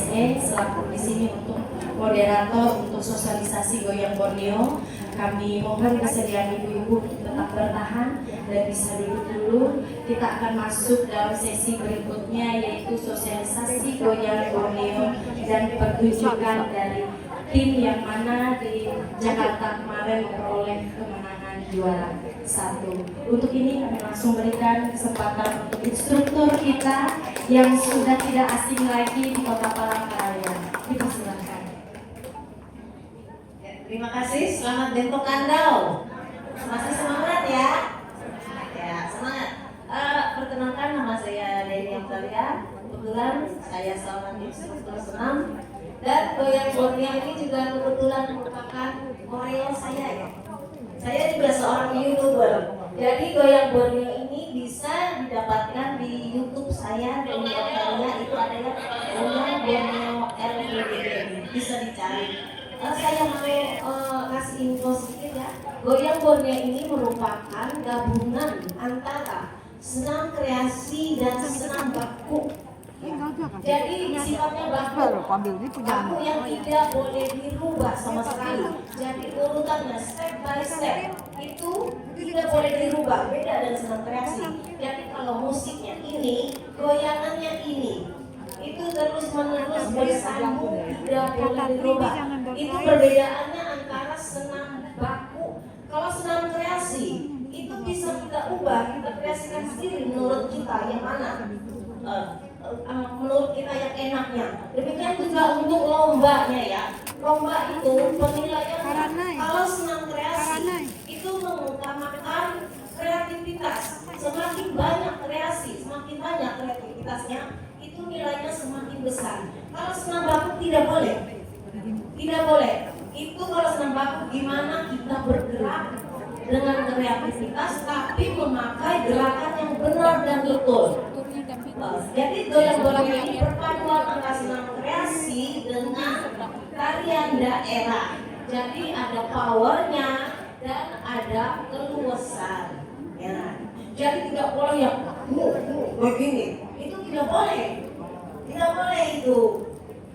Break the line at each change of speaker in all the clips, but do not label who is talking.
SE selaku di sini untuk moderator untuk sosialisasi Goyang Borneo. Kami mohon kesediaan ibu-ibu tetap bertahan dan bisa duduk dulu. Kita akan masuk dalam sesi berikutnya yaitu sosialisasi Goyang Borneo dan pertunjukan dari tim yang mana di Jakarta kemarin memperoleh kemenangan juara 1. Untuk ini kami langsung berikan kesempatan untuk instruktur kita yang sudah tidak asing lagi di Kota Palangkaraya. Dipersilakan.
Terima kasih, selamat bentuk kandau. Masih semangat ya? Ya, semangat. Perkenalkan, nama saya Deni Amtalia. Kebetulan saya seorang instruktur senam dan Goyang Borneo ini juga kebetulan merupakan koreo saya ya. Saya juga seorang YouTuber. Jadi Goyang Borneo ini bisa didapatkan di YouTube saya, Deni Amtalia. Itu ada ya, Goyang Borneo RVDD. Bisa dicari. Saya mau kasih info sedikit ya. Goyang Borneo ini merupakan gabungan antara senam kreasi dan senam baku. Jadi sifatnya baku yang tidak boleh dirubah sama sekali. Jadi urutannya step by step itu tidak boleh dirubah, beda dengan senam kreasi. Jadi kalau musiknya ini, goyangannya ini, itu terus menerus bersambung, tidak boleh dirubah. Itu perbedaannya antara senam baku. Kalau senam kreasi itu bisa kita ubah, kita kreasikan sendiri menurut kita yang mana, menurut kita yang enaknya. Demikian juga untuk lombanya ya. Lomba itu penilaian kalau senam kreasi itu mengutamakan kreativitas. Semakin banyak kreasi, semakin banyak kreativitasnya, itu nilainya semakin besar. Kalau senam baku tidak boleh. Tidak boleh. Itu kalau senam baku gimana kita bergerak dengan kreativitas tapi memakai gerakan yang benar dan betul. Jadi Goyang Borneo ini perpaduan antara senam kreasi dengan tarian daerah. Jadi ada powernya dan ada keluasan. Ya. Jadi tidak boleh yang begini. Itu tidak boleh. Tidak boleh itu.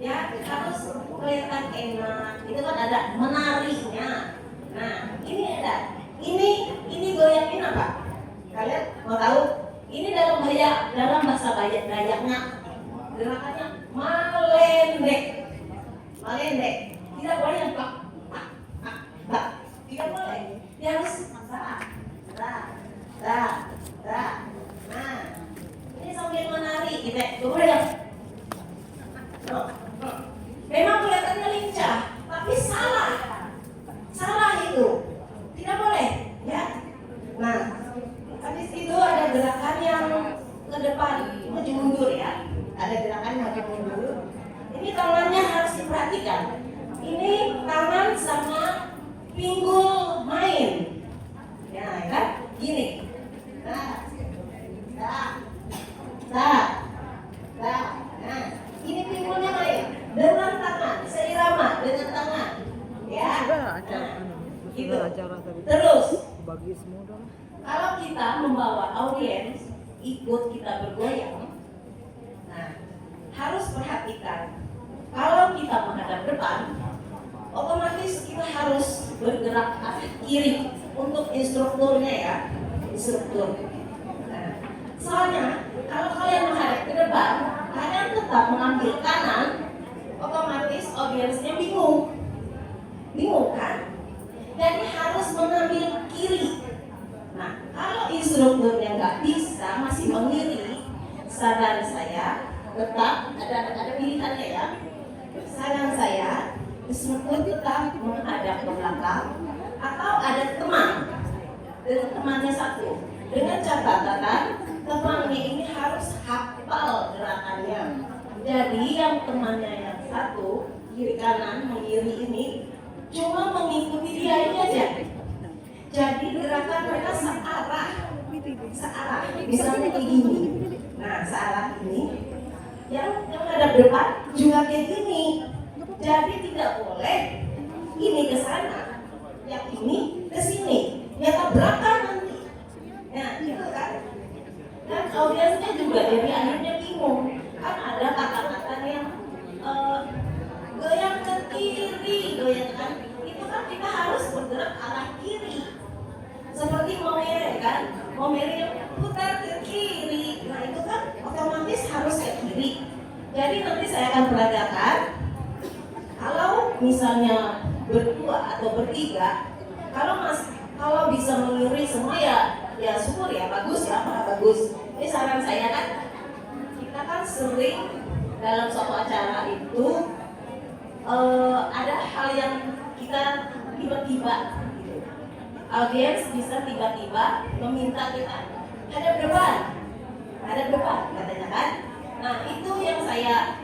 Ya, harus kelihatan enak. Itu kan ada menarinya. Nah, ini ada. Ini goyangin apa? Kalian mau tahu? Ini dalam bahasa Dayaknya gerakannya malendek. Malendek. Tidak boleh yang bak. Tidak boleh. Dia harus Nah, ini sambil menari kita. Coba ya. Memang kelihatannya lincah, tapi salah. Salah itu. Tidak boleh, ya. Nah, habis itu ada gerakan yang ke depan, maju mundur ya. Ada gerakan maju mundur. Ini tangannya harus diperhatikan. Ini tangan sama pinggul main. Ya, kan? Gini. Nah, ini pinggulnya main dengan tangan, seirama dengan tangan. Ya. Gitu. Terus, kalau kita membawa audiens ikut kita bergoyang, nah harus perhatikan. Kalau kita menghadap depan, otomatis kita harus bergerak ke kiri untuk instrukturnya ya, instruktur. Nah, soalnya kalau kalian menghadap ke depan, kalian tetap mengambil kanan, otomatis audiensnya bingung kan? Jadi harus mengambil kiri. Nah, kalau instrukturnya nggak bisa, masih mengiri, saran saya tetap ada pilihannya ya. Saran saya, instruktur tetap menghadap ke belakang atau ada teman dengan temannya satu. Dengan catatan temannya ini harus hafal gerakannya. Jadi yang temannya yang satu kiri kanan mengiri ini cuma mengikuti dia ini aja. Jadi gerakan mereka searah. Misalnya kayak gini. Nah, searah ini. Yang menghadap depan juga kayak gini. Jadi tidak boleh ini ke sana, yang ini ke sini. Ya tabrakan nanti. Nah, gitu kan. Dan audiensnya juga jadi akhirnya bingung. Kan ada kata-kata yang mau miring putar ke kiri. Nah itu kan otomatis harus ke kiri. Jadi nanti saya akan peragakan. Kalau misalnya berdua atau bertiga, kalau bisa mengiring semua ya syukur ya, bagus ya, bagus. Ini saran saya kan, kita kan sering dalam suatu acara itu ada hal yang kita tiba-tiba gitu. Audiens bisa tiba-tiba meminta kita hadap depan katanya kan. Nah itu yang saya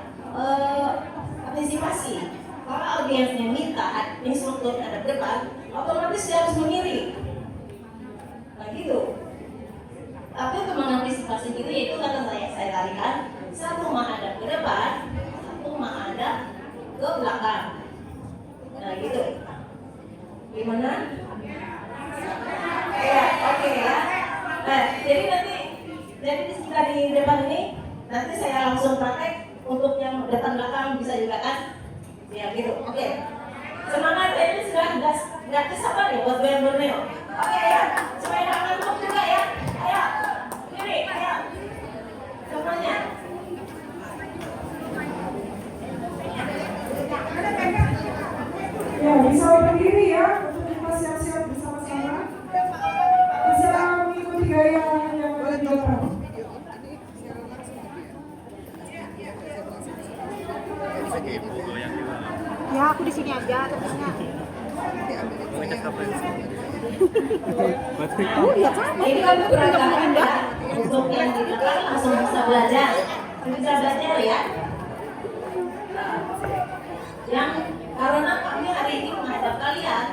antisipasi. Kalau audiensnya minta instruktur hadap depan, otomatis dia harus mengiring. Nah gitu. Tapi untuk mengantisipasi gitu, yaitu kata saya tarikan, satu menghadap ke depan, satu menghadap ke belakang. Nah gitu. Gimana? Ya, oke ya. Nah, jadi di depan ini nanti saya langsung praktek. Untuk yang depan belakang bisa juga kan? Ya gitu. Oke. Semangat ya, ini sudah nggak kesabar ya buat Borneo. Oke ya, supaya nggak ngantuk juga ya. Ayo, ini, ayo. Semuanya.
Ya, bisa berdiri ya untuk kita siap-siap bersama-sama. Bisa mengikuti gaya yang dilakukan.
Ya, aku di sini aja terusnya. Oh, iya kan?
Ini kan peragakan ya. Untuk yang di belakang langsung bisa belajar. Bisa belajar ya. Yang karena kami hari ini menghadap kalian,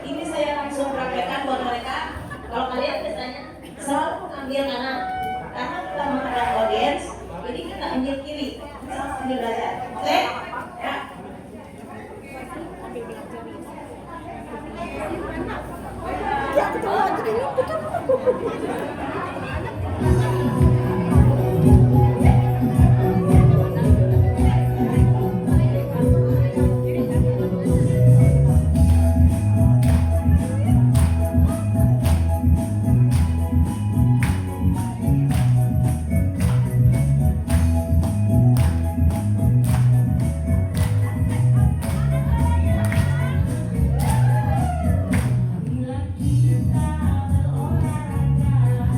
ini saya langsung praktekkan buat mereka. Kalau kalian biasanya selalu mengambil kanan, karena kita menghadap audiens, jadi kita ambil kiri, sama sambil belajar. Oke? Ya.
Ya, aku tahu aja deh.
Bila kita berolahraga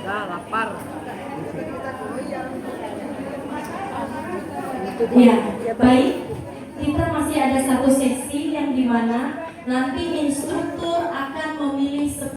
Dah lapar.
Ya, baik. Kita masih ada satu sesi yang dimana nanti instruktur akan memilih